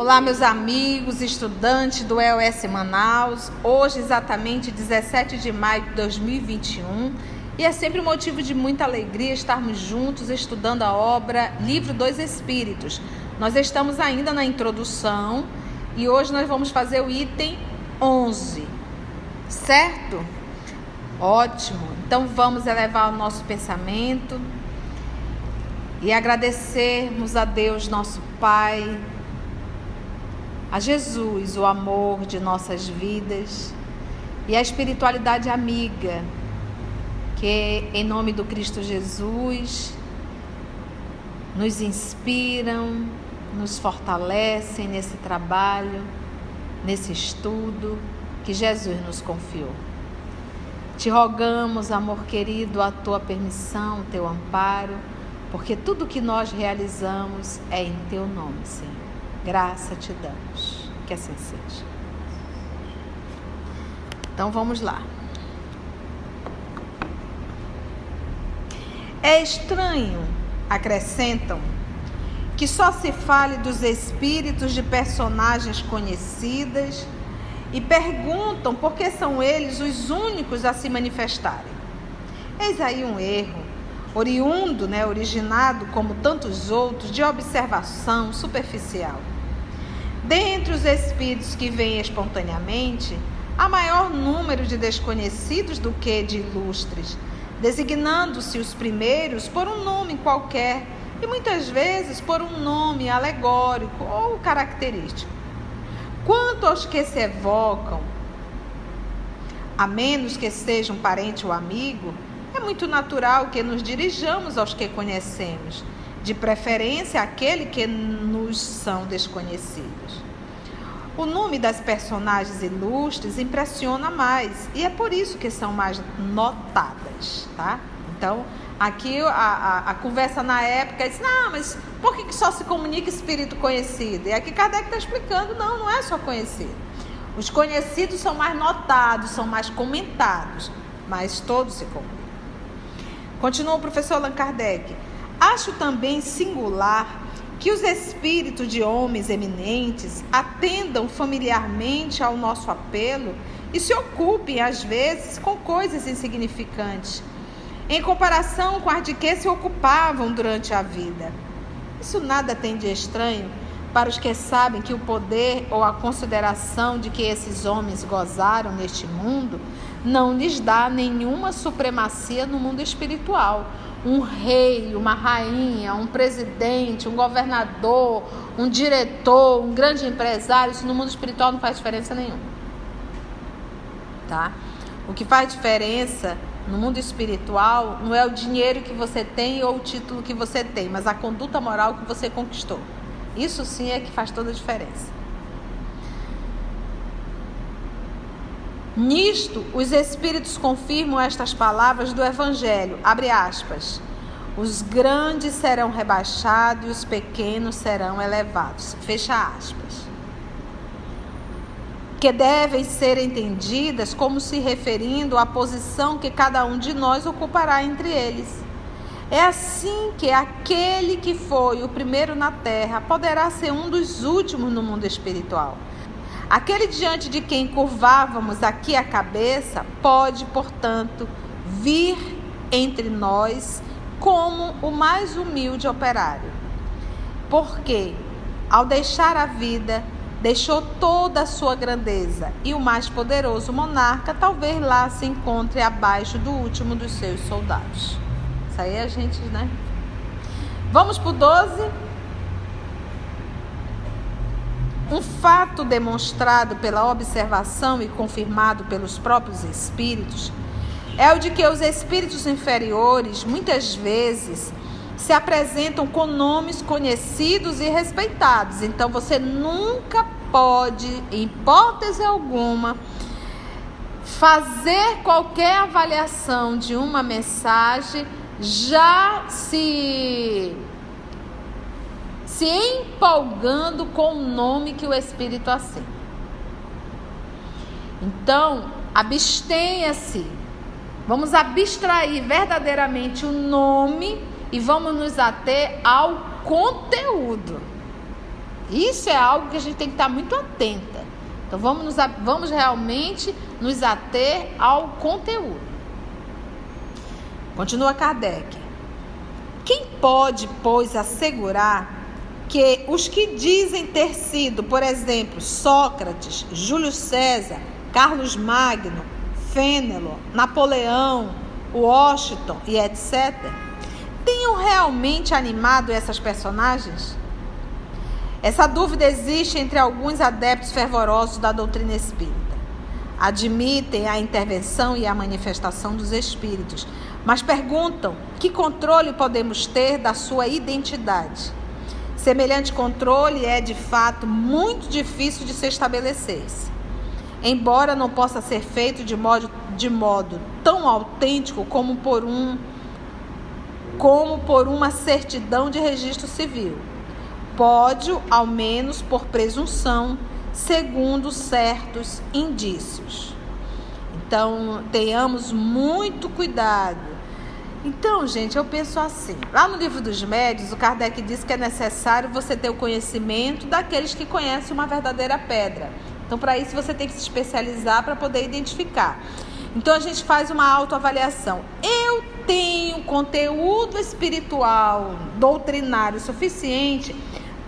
Olá, meus amigos, estudantes do EOS Manaus. Hoje, exatamente 17 de maio de 2021, e é sempre um motivo de muita alegria estarmos juntos estudando a obra Livro dos Espíritos. Nós estamos ainda na introdução e hoje nós vamos fazer o item 11, certo? Ótimo! Então vamos elevar o nosso pensamento e agradecermos a Deus, nosso Pai, a Jesus, o amor de nossas vidas, e a espiritualidade amiga, que em nome do Cristo Jesus nos inspiram, nos fortalecem nesse trabalho, nesse estudo que Jesus nos confiou. Te rogamos, amor querido, a tua permissão, o teu amparo, porque tudo que nós realizamos é em teu nome, Senhor. Graça te damos, que assim seja. Então vamos lá. É estranho, acrescentam, que só se fale dos espíritos de personagens conhecidas e perguntam por que são eles os únicos a se manifestarem. Eis aí um erro, oriundo, originado, como tantos outros, de observação superficial. Dentre os espíritos que vêm espontaneamente, há maior número de desconhecidos do que de ilustres, designando-se os primeiros por um nome qualquer e muitas vezes por um nome alegórico ou característico. Quanto aos que se evocam, a menos que seja um parente ou amigo, é muito natural que nos dirijamos aos que conhecemos, de preferência àquele que nos são desconhecidos. O nome das personagens ilustres impressiona mais e é por isso que são mais notadas, tá? Então, aqui a conversa na época diz, mas por que só se comunica espírito conhecido? E aqui Kardec está explicando, não é só conhecido. Os conhecidos são mais notados, são mais comentados, mas todos se comunicam. Continua o professor Allan Kardec. Acho também singular que os espíritos de homens eminentes atendam familiarmente ao nosso apelo e se ocupem, às vezes, com coisas insignificantes, em comparação com as de que se ocupavam durante a vida. Isso nada tem de estranho para os que sabem que o poder ou a consideração de que esses homens gozaram neste mundo não lhes dá nenhuma supremacia no mundo espiritual. Um rei, uma rainha, um presidente, um governador, um diretor, um grande empresário, isso no mundo espiritual não faz diferença nenhuma. Tá? O que faz diferença no mundo espiritual não é o dinheiro que você tem ou o título que você tem, mas a conduta moral que você conquistou. Isso sim é que faz toda a diferença. Nisto, os espíritos confirmam estas palavras do Evangelho, abre aspas, os grandes serão rebaixados e os pequenos serão elevados, fecha aspas, que devem ser entendidas como se referindo à posição que cada um de nós ocupará entre eles. É assim que aquele que foi o primeiro na terra poderá ser um dos últimos no mundo espiritual. Aquele diante de quem curvávamos aqui a cabeça pode, portanto, vir entre nós como o mais humilde operário. Porque, ao deixar a vida, deixou toda a sua grandeza e o mais poderoso monarca talvez lá se encontre abaixo do último dos seus soldados. Isso aí a gente, Vamos para o 12. Um fato demonstrado pela observação e confirmado pelos próprios espíritos é o de que os espíritos inferiores, muitas vezes, se apresentam com nomes conhecidos e respeitados. Então, você nunca pode, em hipótese alguma, fazer qualquer avaliação de uma mensagem já se empolgando com o nome que o Espírito assina. Então, abstenha-se. Vamos abstrair verdadeiramente o nome e vamos nos ater ao conteúdo. Isso é algo que a gente tem que estar muito atenta. Então vamos realmente nos ater ao conteúdo. Continua Kardec. Quem pode, pois, assegurar que os que dizem ter sido, por exemplo, Sócrates, Júlio César, Carlos Magno, Fénelon, Napoleão, Washington e etc., tenham realmente animado essas personagens? Essa dúvida existe entre alguns adeptos fervorosos da doutrina espírita. Admitem a intervenção e a manifestação dos espíritos, mas perguntam que controle podemos ter da sua identidade. Semelhante controle é, de fato, muito difícil de se estabelecer-se. Embora não possa ser feito de modo tão autêntico como por uma certidão de registro civil. Pode, ao menos por presunção, segundo certos indícios. Então, tenhamos muito cuidado. Então, gente, eu penso assim, lá no Livro dos Médiuns, o Kardec diz que é necessário você ter o conhecimento daqueles que conhecem uma verdadeira pedra. Então, para isso, você tem que se especializar para poder identificar. Então, a gente faz uma autoavaliação. Eu tenho conteúdo espiritual, doutrinário suficiente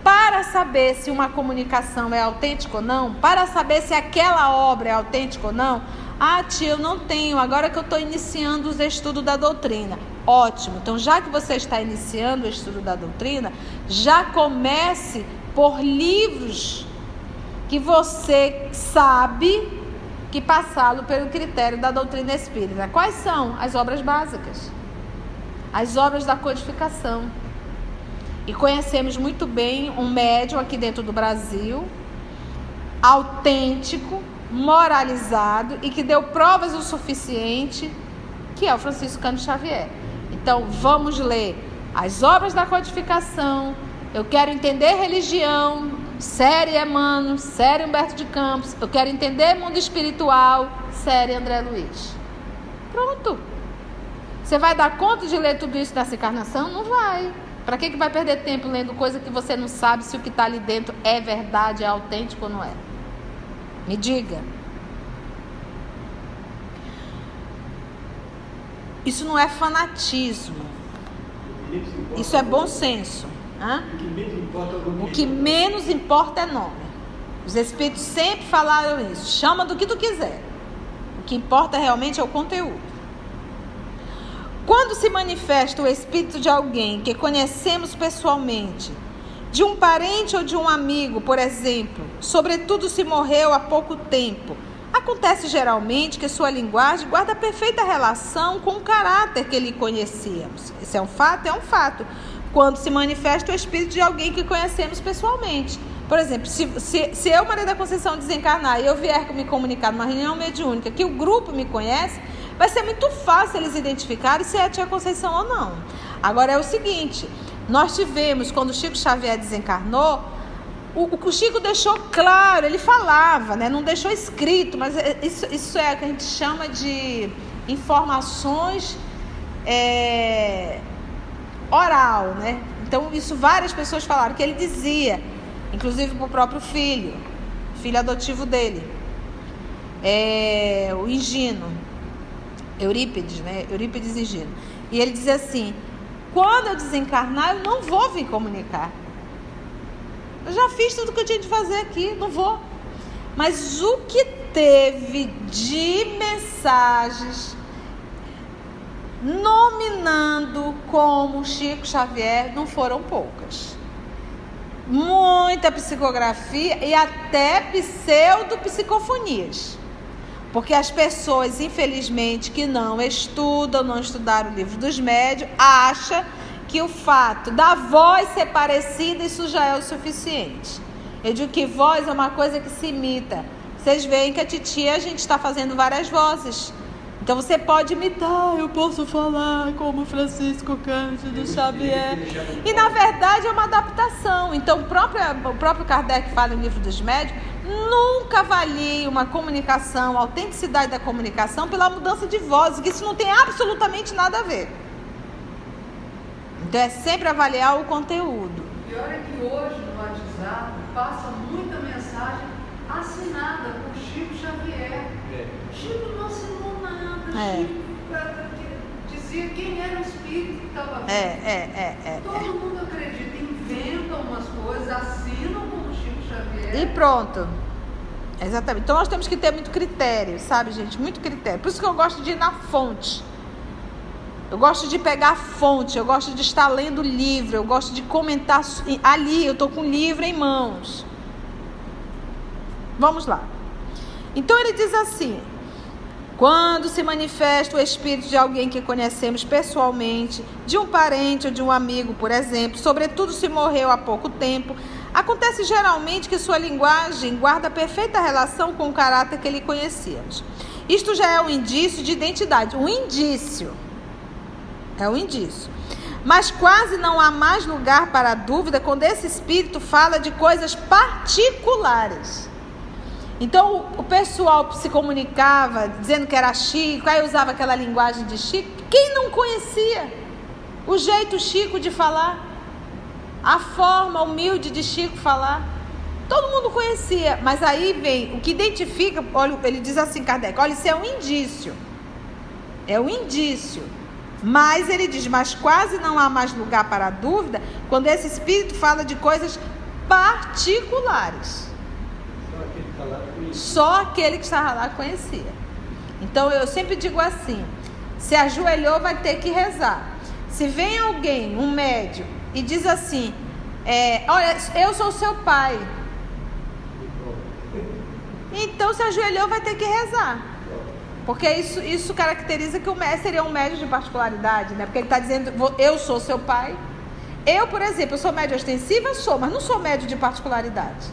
para saber se uma comunicação é autêntica ou não? Para saber se aquela obra é autêntica ou não? Ah, tia, eu não tenho, agora que eu estou iniciando os estudos da doutrina. Ótimo, então já que você está iniciando o estudo da doutrina, já comece por livros que você sabe que passaram pelo critério da doutrina espírita. Quais são? As obras básicas, as obras da codificação. E conhecemos muito bem um médium aqui dentro do Brasil, autêntico, moralizado e que deu provas o suficiente, que é o Francisco Cândido Xavier. Então, vamos ler as obras da codificação. Eu quero entender religião, série Emmanuel, série Humberto de Campos. Eu quero entender mundo espiritual, série André Luiz. Pronto. Você vai dar conta de ler tudo isso nessa encarnação? Não vai. Para que vai perder tempo lendo coisa que você não sabe se o que está ali dentro é verdade, é autêntico ou não é? Me diga. Isso não é fanatismo. Isso é bom senso. O que menos importa é nome. Os espíritos sempre falaram isso. Chama do que tu quiser. O que importa realmente é o conteúdo. Quando se manifesta o espírito de alguém que conhecemos pessoalmente, de um parente ou de um amigo, por exemplo, sobretudo se morreu há pouco tempo, acontece geralmente que sua linguagem guarda perfeita relação com o caráter que lhe conhecíamos. Esse é um fato? É um fato. Quando se manifesta o espírito de alguém que conhecemos pessoalmente. Por exemplo, se eu, Maria da Conceição, desencarnar e eu vier me comunicar numa reunião mediúnica que o grupo me conhece, vai ser muito fácil eles identificarem se é a tia Conceição ou não. Agora é o seguinte, nós tivemos, quando o Chico Xavier desencarnou, o Chico deixou claro, ele falava, né? Não deixou escrito, mas isso é o que a gente chama de informações oral, né? Então isso várias pessoas falaram, que ele dizia, inclusive para o próprio filho adotivo dele, o Higino, Eurípides, né? Eurípides Higino. E ele dizia assim, quando eu desencarnar, eu não vou vir comunicar. Eu já fiz tudo que eu tinha de fazer aqui, não vou. Mas o que teve de mensagens nominando como Chico Xavier não foram poucas. Muita psicografia e até pseudopsicofonias. Porque as pessoas, infelizmente, que não estudam, não estudaram o Livro dos Médiuns, acham que o fato da voz ser parecida, isso já é o suficiente. Eu digo que voz é uma coisa que se imita. Vocês veem que a titia, a gente está fazendo várias vozes. Então você pode imitar, eu posso falar como Francisco Cândido Xavier. E na verdade é uma adaptação. Então o próprio Kardec fala no Livro dos Médiuns, nunca avalie uma comunicação, a autenticidade da comunicação pela mudança de voz, que isso não tem absolutamente nada a ver. Então é sempre avaliar o conteúdo. Pior é que hoje no WhatsApp Chico não assinou nada. Chico dizia quem era o espírito que estava vindo. Todo mundo acredita, inventa umas coisas, assinam como Chico Xavier. E pronto. Exatamente. Então nós temos que ter muito critério, sabe, gente? Muito critério. Por isso que eu gosto de ir na fonte. Eu gosto de pegar a fonte, eu gosto de estar lendo o livro, eu gosto de comentar ali, eu estou com o livro em mãos. Vamos lá. Então ele diz assim: quando se manifesta o espírito de alguém que conhecemos pessoalmente, de um parente ou de um amigo, por exemplo, sobretudo se morreu há pouco tempo, acontece geralmente que sua linguagem guarda perfeita relação com o caráter que lhe conhecíamos. Isto já é um indício de identidade, um indício. É um indício. Mas quase não há mais lugar para a dúvida quando esse espírito fala de coisas particulares. Então o pessoal se comunicava dizendo que era Chico, aí usava aquela linguagem de Chico. Quem não conhecia o jeito Chico de falar, a forma humilde de Chico falar? Todo mundo conhecia, mas aí vem o que identifica. Olha, ele diz assim, Kardec: olha, isso é um indício. É um indício. Mas ele diz: mas quase não há mais lugar para a dúvida quando esse espírito fala de coisas particulares. Só aquele que estava lá conhecia. Então eu sempre digo assim: se ajoelhou, vai ter que rezar. Se vem alguém, um médium, e diz assim: olha, eu sou seu pai, então se ajoelhou, vai ter que rezar. Porque isso caracteriza que o médium seria um médium de particularidade, né? Porque ele está dizendo: eu sou seu pai. Eu, por exemplo, eu sou médium ostensiva, mas não sou médium de particularidade.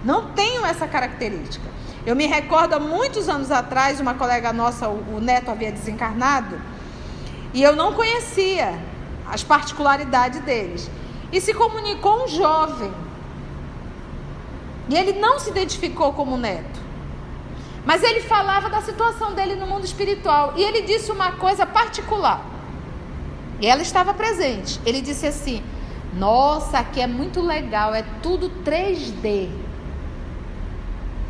Não tenho essa característica. Eu me recordo, há muitos anos atrás, uma colega nossa, o neto havia desencarnado, e eu não conhecia as particularidades deles. E se comunicou um jovem, e ele não se identificou como neto, mas ele falava da situação dele no mundo espiritual, e ele disse uma coisa particular, e ela estava presente. Ele disse assim: nossa, aqui é muito legal, é tudo 3D.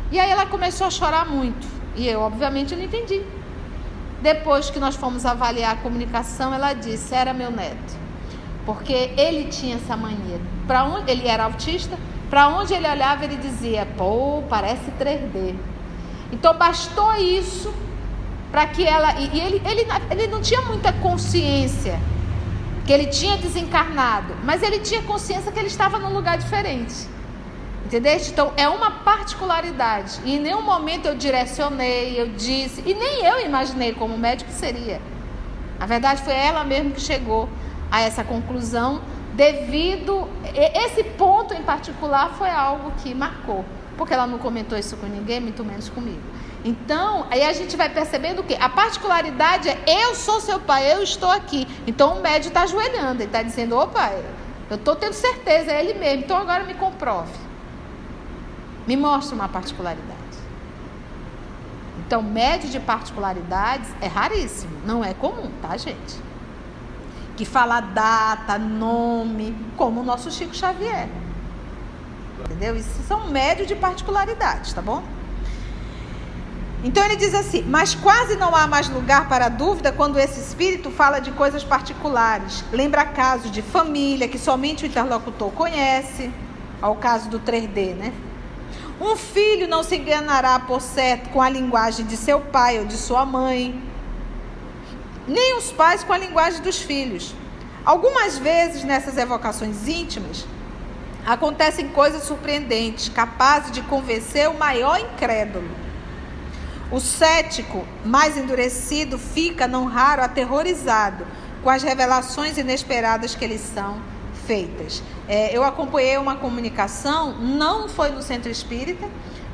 E aí ela começou a chorar muito, e eu obviamente não entendi. Depois que nós fomos avaliar a comunicação, ela disse: era meu neto, porque ele tinha essa mania. Ele era autista, para onde ele olhava ele dizia: pô, parece 3D. Então bastou isso para que ela... E ele não tinha muita consciência que ele tinha desencarnado, mas ele tinha consciência que ele estava num lugar diferente. Entendeste? Então é uma particularidade. E em nenhum momento eu direcionei, eu disse, e nem eu imaginei como médico seria. A verdade foi ela mesma que chegou a essa conclusão, devido... Esse ponto em particular foi algo que marcou, porque ela não comentou isso com ninguém, muito menos comigo. Então, aí a gente vai percebendo o quê? A particularidade é: eu sou seu pai, eu estou aqui. Então o médium está ajoelhando, ele está dizendo: opa, eu estou tendo certeza, é ele mesmo, então agora me comprove. Me mostra uma particularidade. Então, médium de particularidades é raríssimo, não é comum, tá, gente? Que fala data, nome, como o nosso Chico Xavier. Entendeu? Isso são médios de particularidades, tá bom? Então ele diz assim: mas quase não há mais lugar para dúvida quando esse espírito fala de coisas particulares. Lembra casos de família que somente o interlocutor conhece, ao caso do 3D, né? Um filho não se enganará, por certo, com a linguagem de seu pai ou de sua mãe, nem os pais com a linguagem dos filhos. Algumas vezes, nessas evocações íntimas, acontecem coisas surpreendentes, capazes de convencer o maior incrédulo. O cético, mais endurecido, fica, não raro, aterrorizado com as revelações inesperadas que lhes são feitas. Eu acompanhei uma comunicação, não foi no centro espírita,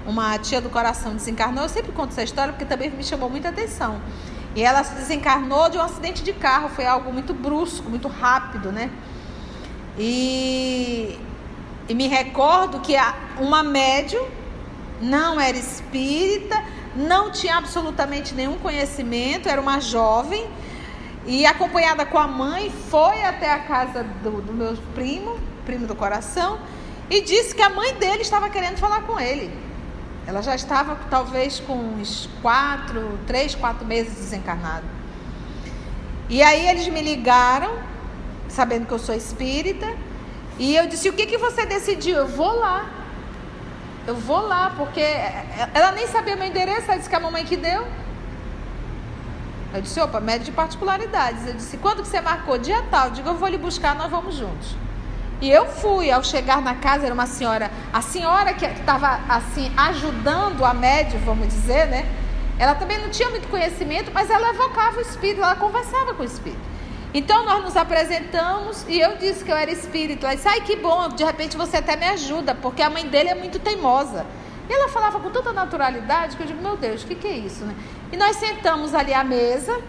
uma tia do coração desencarnou. Eu sempre conto essa história porque também me chamou muita atenção. E ela se desencarnou de um acidente de carro, foi algo muito brusco, muito rápido, né? E me recordo que uma médium, não era espírita, não tinha absolutamente nenhum conhecimento, era uma jovem, e acompanhada com a mãe, foi até a casa do meu primo do coração, e disse que a mãe dele estava querendo falar com ele. Ela já estava talvez com uns 3, 4 meses desencarnada. E aí eles me ligaram, sabendo que eu sou espírita, e eu disse: o que você decidiu? Eu vou lá, porque ela nem sabia meu endereço. Ela disse que a mamãe que deu. Eu disse: opa, médio de particularidades. Eu disse: quando que você marcou? Dia tal. Eu digo: eu vou lhe buscar, nós vamos juntos. E eu fui. Ao chegar na casa, era uma senhora, a senhora que estava assim ajudando a médium, vamos dizer, né? Ela também não tinha muito conhecimento, mas ela evocava o espírito, ela conversava com o espírito. Então nós nos apresentamos e eu disse que eu era espírita. Ela disse: ai, que bom, de repente você até me ajuda, porque a mãe dele é muito teimosa. E ela falava com tanta naturalidade que eu digo: meu Deus, o que é isso, né? E nós sentamos ali à mesa,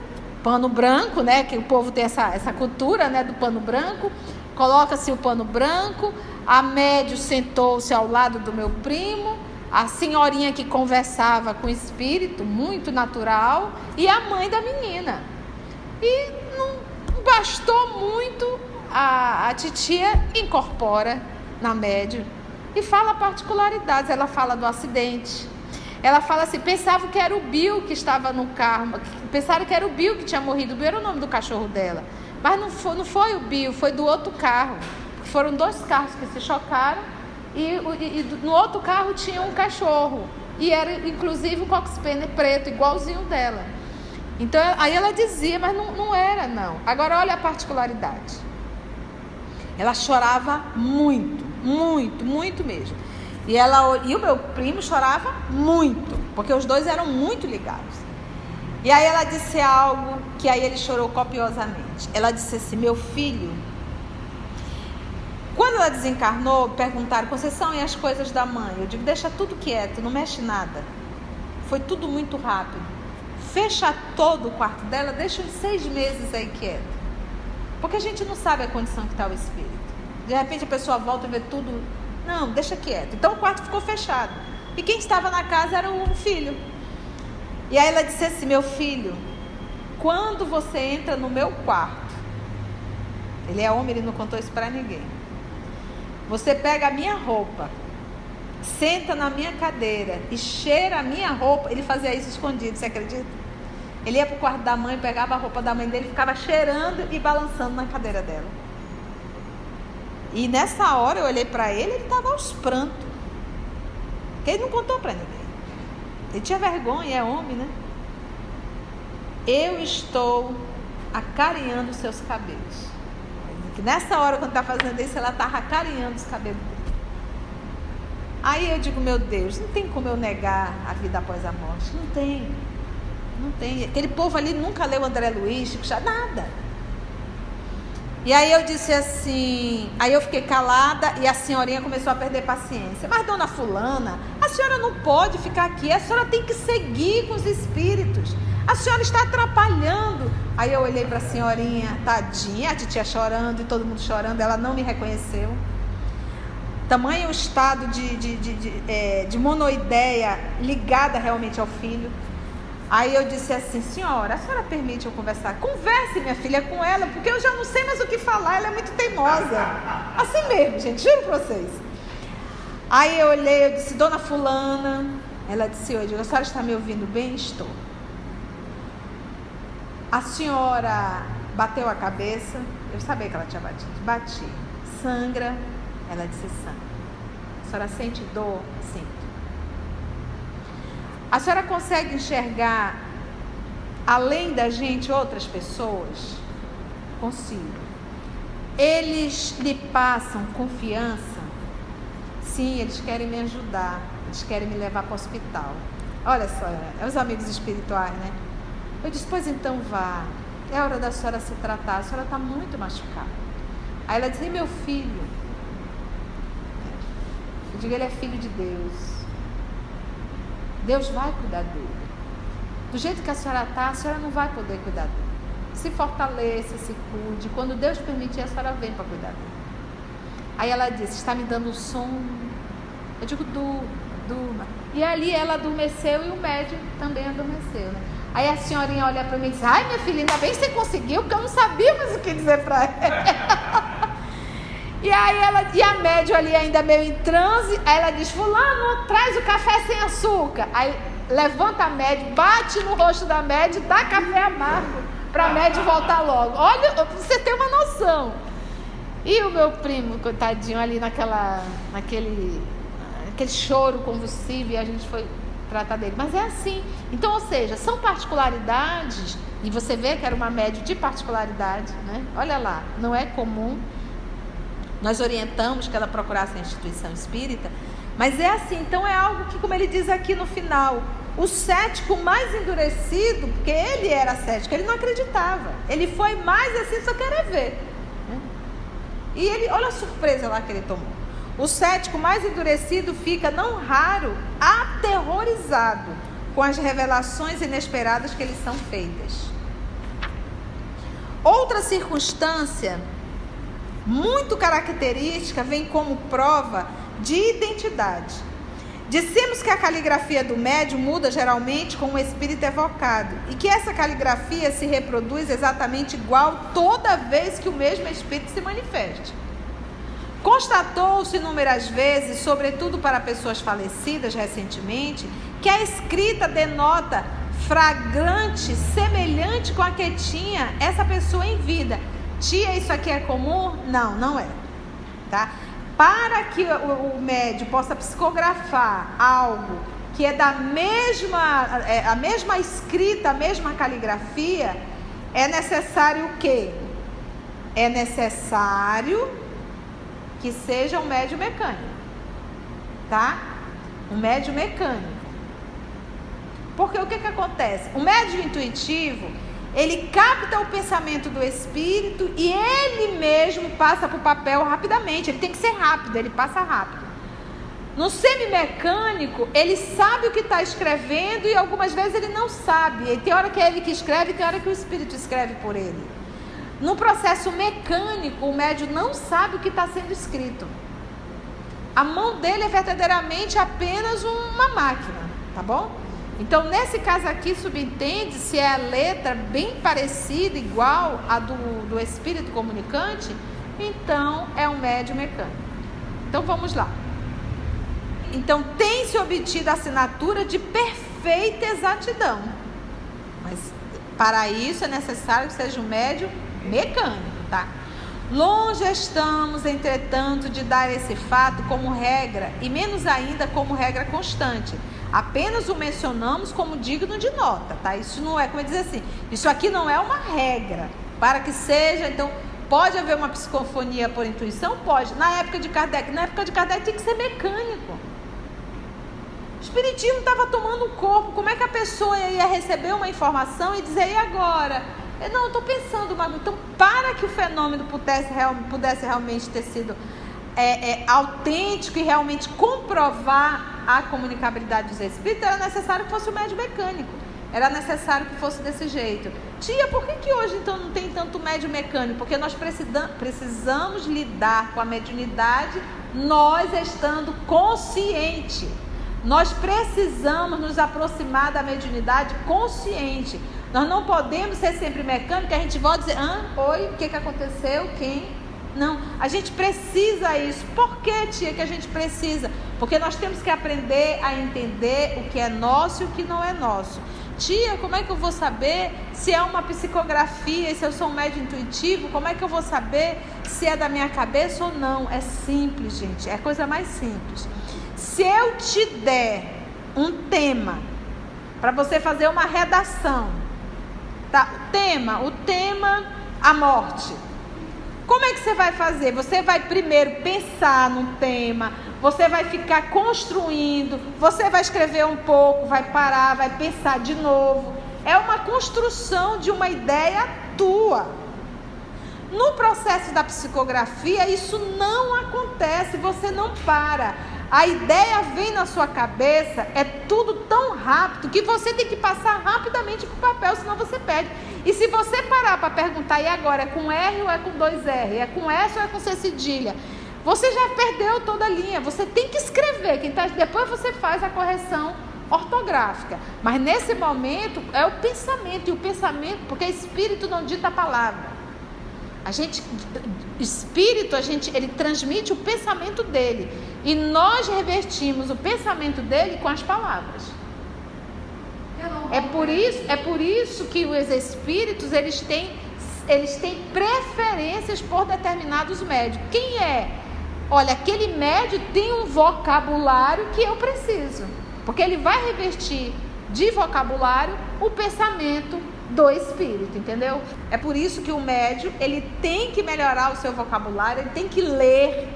pano branco, né? Que o povo tem essa cultura, né? Do pano branco. Coloca-se o pano branco, a médium sentou-se ao lado do meu primo, a senhorinha que conversava com o espírito, muito natural, e a mãe da menina. E não bastou muito, a titia incorpora na médium e fala particularidades. Ela fala do acidente. Ela fala assim: pensava que era o Bill que estava no carro, pensaram que era o Bill que tinha morrido. O Bill era o nome do cachorro dela, mas não foi o Bill, foi do outro carro. Foram 2 carros que se chocaram e no outro carro tinha um cachorro, e era inclusive o Cox Spaniel preto, igualzinho dela. Então aí ela dizia, mas não era não. Agora olha a particularidade. Ela chorava muito, muito, muito mesmo. E o meu primo chorava muito, porque os dois eram muito ligados. E aí ela disse algo que aí ele chorou copiosamente. Ela disse assim: meu filho, quando ela desencarnou, perguntaram: Conceição, e as coisas da mãe? Eu digo: deixa tudo quieto, não mexe nada. Foi tudo muito rápido. Fecha todo o quarto dela, deixa uns 6 meses aí quieto. Porque a gente não sabe a condição que está o espírito. De repente a pessoa volta e vê tudo. Não, deixa quieto. Então o quarto ficou fechado. E quem estava na casa era o filho. E aí ela disse assim: meu filho, quando você entra no meu quarto, ele é homem, ele não contou isso para ninguém, você pega a minha roupa, senta na minha cadeira e cheira a minha roupa. Ele fazia isso escondido, você acredita? Ele ia para o quarto da mãe, pegava a roupa da mãe dele, ficava cheirando e balançando na cadeira dela. E nessa hora eu olhei para ele, ele estava aos prantos, porque ele não contou para ninguém. Ele tinha vergonha, é homem, né? Eu estou acarinhando os seus cabelos. Nessa hora, quando está fazendo isso, ela está acarinhando os cabelos dele. Aí eu digo: meu Deus, não tem como eu negar a vida após a morte. Não tem. Não tem. Aquele povo ali nunca leu André Luiz, Chico Xavier, nada. E aí eu disse assim, aí eu fiquei calada e a senhorinha começou a perder paciência. Mas dona fulana, a senhora não pode ficar aqui, a senhora tem que seguir com os espíritos. A senhora está atrapalhando. Aí eu olhei para a senhorinha, tadinha, a titia chorando e todo mundo chorando, ela não me reconheceu. Tamanho o estado de monoideia ligada realmente ao filho. Aí eu disse assim: senhora, a senhora permite eu conversar? Converse, minha filha, com ela, porque eu já não sei mais o que falar, ela é muito teimosa. Assim mesmo, gente, juro para vocês. Aí eu olhei, eu disse: dona fulana. Ela disse: eu digo: a senhora está me ouvindo bem? Estou. A senhora bateu a cabeça? Eu sabia que ela tinha batido. Bati. Sangra? Ela disse: sangra. A senhora sente dor? Sinto. A senhora consegue enxergar além da gente outras pessoas? Consigo. Eles lhe passam confiança? Sim, eles querem me ajudar. Eles querem me levar para o hospital. Olha só, é os amigos espirituais, né? Eu disse: pois então vá. É hora da senhora se tratar. A senhora está muito machucada. Aí ela disse: e meu filho? Eu digo: ele é filho de Deus. Deus vai cuidar dele. Do jeito que a senhora está, a senhora não vai poder cuidar dele. Se fortaleça, se cuide. Quando Deus permitir, a senhora vem para cuidar dele. Aí ela disse: está me dando sono? Eu digo: durma. E ali ela adormeceu e o médium também adormeceu, né? Aí a senhorinha olha para mim e diz: ai, minha filha, ainda bem que você conseguiu, porque eu não sabia mais o que dizer para ela. E aí a médium ali ainda meio em transe, aí ela diz: fulano, traz o café sem açúcar. Aí levanta a médium, bate no rosto da médium, dá café amargo para a médium voltar logo. Olha, você tem uma noção. E o meu primo, coitadinho, ali naquele choro convulsivo, e a gente foi tratar dele. Mas é assim. Então, ou seja, são particularidades, e você vê que era uma médium de particularidade, né? Olha lá, não é comum. Nós orientamos que ela procurasse a instituição espírita, mas é assim. Então é algo que, como ele diz aqui no final, o cético mais endurecido, porque ele era cético, ele não acreditava, ele foi mais assim, só querer ver, né? E ele, olha a surpresa lá que ele tomou. O cético mais endurecido fica, não raro, aterrorizado com as revelações inesperadas que lhes são feitas. Outra circunstância muito característica vem como prova de identidade. Dissemos que a caligrafia do médium muda geralmente com o espírito evocado, e que essa caligrafia se reproduz exatamente igual toda vez que o mesmo espírito se manifeste. Constatou-se inúmeras vezes, sobretudo para pessoas falecidas recentemente, que a escrita denota fragrante, semelhante com a que tinha essa pessoa em vida. Tia, isso aqui é comum? Não, não é. Tá? Para que o médium possa psicografar algo que é da a mesma escrita, a mesma caligrafia, é necessário o quê? É necessário que seja um médium mecânico, tá? Um médium mecânico. Porque o que acontece? O médium intuitivo, ele capta o pensamento do espírito e ele mesmo passa para o papel rapidamente. Ele tem que ser rápido, ele passa rápido. No semimecânico, ele sabe o que está escrevendo e algumas vezes ele não sabe. E tem hora que é ele que escreve e tem hora que o espírito escreve por ele. No processo mecânico, o médium não sabe o que está sendo escrito. A mão dele é verdadeiramente apenas uma máquina, tá bom? Então, nesse caso aqui, subentende se é a letra bem parecida, igual a do espírito comunicante, então é um médium mecânico. Então, vamos lá. Então, tem-se obtido a assinatura de perfeita exatidão. Mas, para isso, é necessário que seja um médium mecânico, tá? Longe estamos, entretanto, de dar esse fato como regra, e menos ainda como regra constante. Apenas o mencionamos como digno de nota, tá? Isso não é, como eu dizer assim, isso aqui não é uma regra, para que seja, então, pode haver uma psicofonia por intuição? Pode. Na época de Kardec tem que ser mecânico. O espiritismo estava tomando um corpo, como é que a pessoa ia receber uma informação e dizer, e agora? Não, estou pensando, mas então, para que o fenômeno pudesse realmente ter sido autêntico e realmente comprovar a comunicabilidade dos espíritos, era necessário que fosse o médium mecânico, era necessário que fosse desse jeito. Tia, por que hoje então não tem tanto médium mecânico? Porque nós precisamos lidar com a mediunidade, nós estando consciente. Nós precisamos nos aproximar da mediunidade consciente. Nós não podemos ser sempre mecânicos, a gente volta e dizer, oi, o que aconteceu, quem? Não, a gente precisa isso. Por que, tia, que a gente precisa? Porque nós temos que aprender a entender o que é nosso e o que não é nosso. Tia, como é que eu vou saber se é uma psicografia e se eu sou um médium intuitivo? Como é que eu vou saber se é da minha cabeça ou não? É simples, gente, é a coisa mais simples. Se eu te der um tema para você fazer uma redação, tá? O tema, a morte. Como é que você vai fazer? Você vai primeiro pensar num tema, você vai ficar construindo, você vai escrever um pouco, vai parar, vai pensar de novo. É uma construção de uma ideia tua. No processo da psicografia, isso não acontece, você não para. A ideia vem na sua cabeça, é tudo tão rápido que você tem que passar rapidamente para o papel, senão você perde. E se você parar para perguntar, e agora, é com R ou é com 2R? É com S ou é com C cedilha? Você já perdeu toda a linha, você tem que escrever, depois você faz a correção ortográfica. Mas nesse momento é o pensamento, e o pensamento, porque espírito não dita a palavra. Espírito, ele transmite o pensamento dele. E nós revertimos o pensamento dele com as palavras. É por isso que os espíritos, eles têm preferências por determinados médios. Quem é? Olha, aquele médio tem um vocabulário que eu preciso. Porque ele vai revertir de vocabulário o pensamento do espírito, entendeu? É por isso que o médium, ele tem que melhorar o seu vocabulário, ele tem que ler,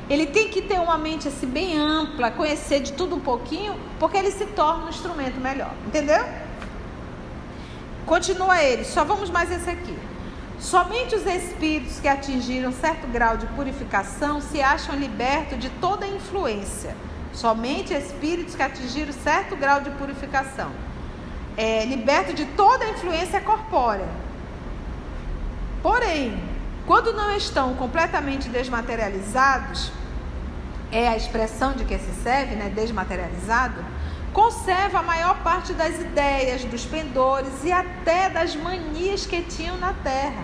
ele tem que ter uma mente assim bem ampla, conhecer de tudo um pouquinho, porque ele se torna um instrumento melhor, entendeu? Continua ele, só vamos mais esse aqui. Somente os espíritos que atingiram certo grau de purificação se acham libertos de toda influência. Somente espíritos que atingiram certo grau de purificação. Liberto de toda a influência corpórea. Porém, quando não estão completamente desmaterializados, é a expressão de que se serve, né, desmaterializado, conserva a maior parte das ideias, dos pendores e até das manias que tinham na Terra,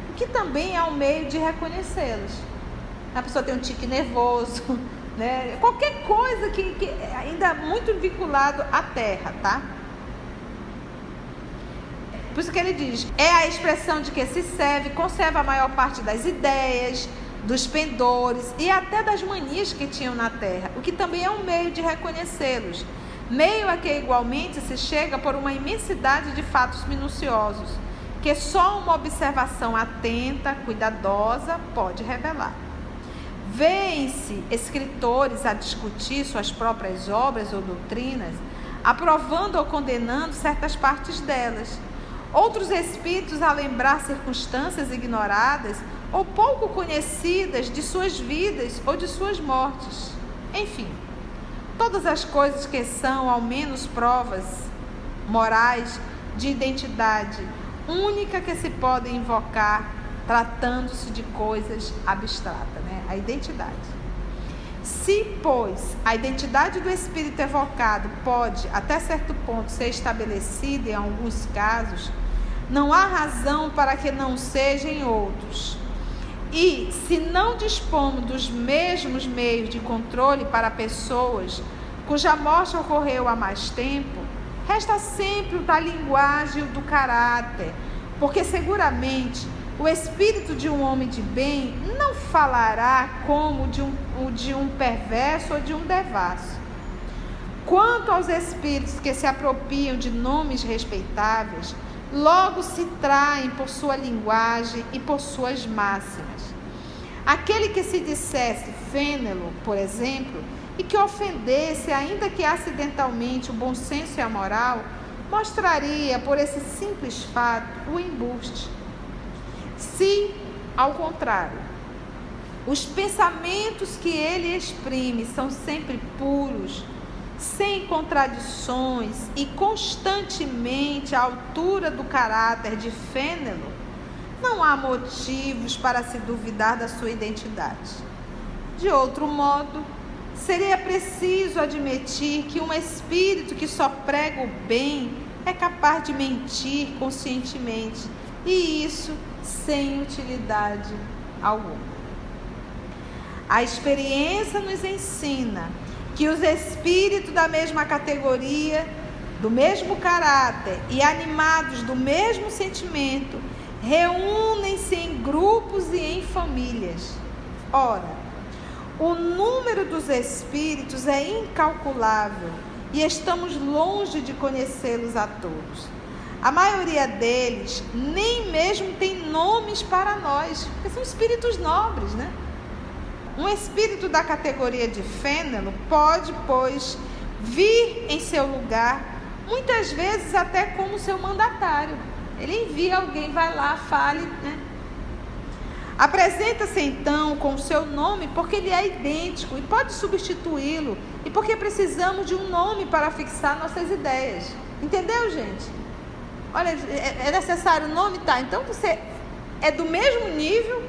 o que também é um meio de reconhecê-los. A pessoa tem um tique nervoso, né, qualquer coisa que ainda muito vinculado à Terra, tá? Por isso que ele diz, é a expressão de que se serve, conserva a maior parte das ideias, dos pendores e até das manias que tinham na Terra, o que também é um meio de reconhecê-los, meio a que igualmente se chega por uma imensidade de fatos minuciosos, que só uma observação atenta, cuidadosa, pode revelar. Vêem-se escritores a discutir suas próprias obras ou doutrinas, aprovando ou condenando certas partes delas. Outros espíritos a lembrar circunstâncias ignoradas ou pouco conhecidas de suas vidas ou de suas mortes. Enfim, todas as coisas que são, ao menos, provas morais de identidade única que se podem invocar, tratando-se de coisas abstratas, né? A identidade. Se, pois, a identidade do espírito evocado pode, até certo ponto, ser estabelecida em alguns casos, não há razão para que não seja em outros. E, se não dispomos dos mesmos meios de controle para pessoas cuja morte ocorreu há mais tempo, resta sempre o da linguagem e o do caráter, porque seguramente o espírito de um homem de bem não falará como o de um perverso ou de um devasso. Quanto aos espíritos que se apropriam de nomes respeitáveis, logo se traem por sua linguagem e por suas máximas. Aquele que se dissesse Fênelon, por exemplo, e que ofendesse, ainda que acidentalmente, o bom senso e a moral, mostraria, por esse simples fato, o embuste. Se, ao contrário, os pensamentos que ele exprime são sempre puros, sem contradições e constantemente à altura do caráter de Fênelon, não há motivos para se duvidar da sua identidade. De outro modo, seria preciso admitir que um espírito que só prega o bem é capaz de mentir conscientemente, e isso sem utilidade alguma. A experiência nos ensina que os espíritos da mesma categoria, do mesmo caráter e animados do mesmo sentimento, reúnem-se em grupos e em famílias. Ora, o número dos espíritos é incalculável e estamos longe de conhecê-los a todos. A maioria deles nem mesmo tem nomes para nós, porque são espíritos nobres, né? Um espírito da categoria de Fênelon pode, pois, vir em seu lugar, muitas vezes até como seu mandatário. Ele envia alguém, vai lá, fale, né? Apresenta-se então com o seu nome porque ele é idêntico e pode substituí-lo, e porque precisamos de um nome para fixar nossas ideias. Entendeu, gente? Olha, é necessário o nome, tá? Então você é do mesmo nível,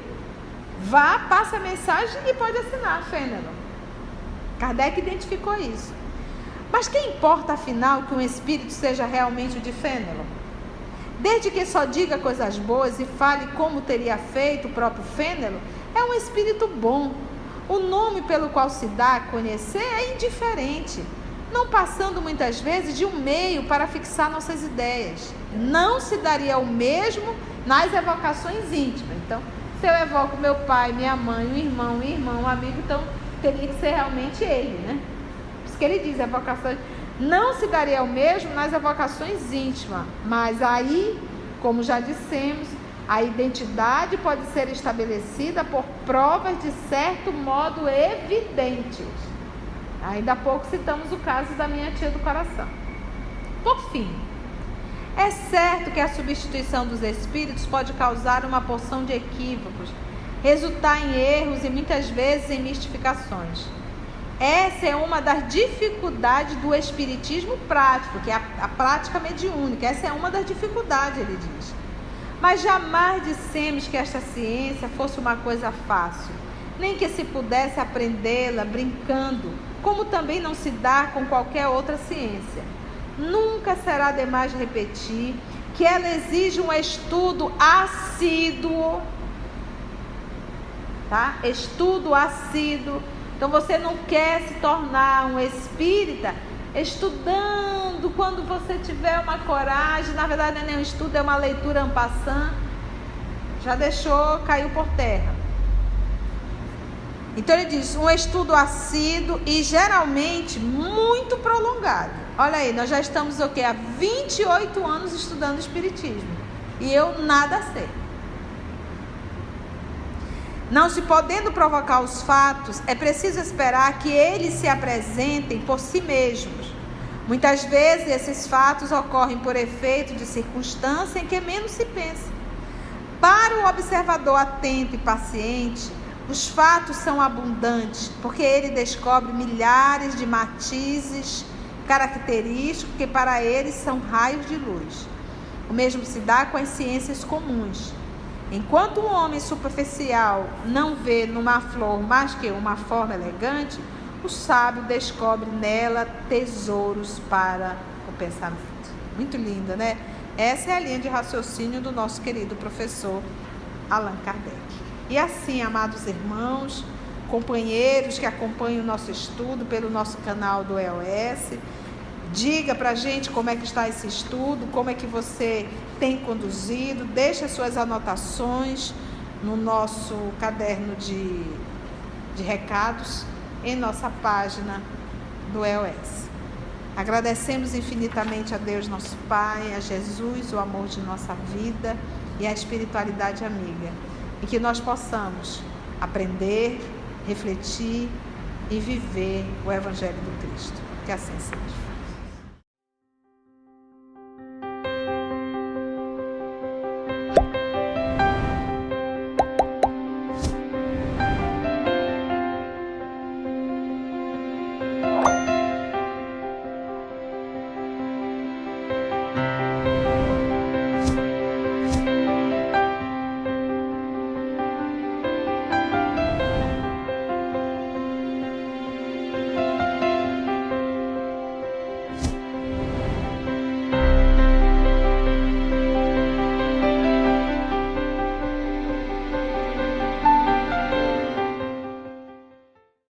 vá, passa a mensagem e pode assinar, Fênelon. Kardec identificou isso. Mas quem importa, afinal, que um espírito seja realmente o de Fênelon? desde que só diga coisas boas e fale como teria feito o próprio Fênelon, é um espírito bom. O nome pelo qual se dá a conhecer é indiferente, não passando muitas vezes de um meio para fixar nossas ideias. Não se daria o mesmo nas evocações íntimas. Então, se eu evoco meu pai, minha mãe, um irmão, um amigo, então teria que ser realmente ele, né? Por isso que ele diz, evocações... Não se daria o mesmo nas evocações íntimas, mas aí, como já dissemos, a identidade pode ser estabelecida por provas de certo modo evidentes. Ainda há pouco citamos o caso da minha tia do coração. Por fim, é certo que a substituição dos espíritos pode causar uma porção de equívocos, resultar em erros e muitas vezes em mistificações. Essa é uma das dificuldades do espiritismo prático, que é a prática mediúnica. Essa é uma das dificuldades, ele diz. Mas jamais dissemos que esta ciência fosse uma coisa fácil, nem que se pudesse aprendê-la brincando, como também não se dá com qualquer outra ciência. Nunca será demais repetir que ela exige um estudo assíduo, tá? Estudo assíduo. Então você não quer se tornar um espírita estudando quando você tiver uma coragem. Na verdade não é nem um estudo, é uma leitura en passant. Já deixou, caiu por terra. Então ele diz, um estudo assíduo e geralmente muito prolongado. Olha aí, nós já estamos o quê? Há 28 anos estudando espiritismo. E eu nada sei. Não se podendo provocar os fatos, é preciso esperar que eles se apresentem por si mesmos. Muitas vezes esses fatos ocorrem por efeito de circunstância em que menos se pensa. Para o observador atento e paciente, os fatos são abundantes, porque ele descobre milhares de matizes característicos que para eles são raios de luz. O mesmo se dá com as ciências comuns. Enquanto um homem superficial não vê numa flor mais que uma forma elegante, o sábio descobre nela tesouros para o pensamento. Muito linda, né? Essa é a linha de raciocínio do nosso querido professor Allan Kardec. E assim, amados irmãos, companheiros que acompanham o nosso estudo pelo nosso canal do EOS, diga pra gente como é que está esse estudo, como é que você tem conduzido, deixe as suas anotações no nosso caderno de recados em nossa página do EOS. Agradecemos infinitamente a Deus nosso Pai, a Jesus, o amor de nossa vida e a espiritualidade amiga. E que nós possamos aprender, refletir e viver o Evangelho do Cristo. Que assim seja.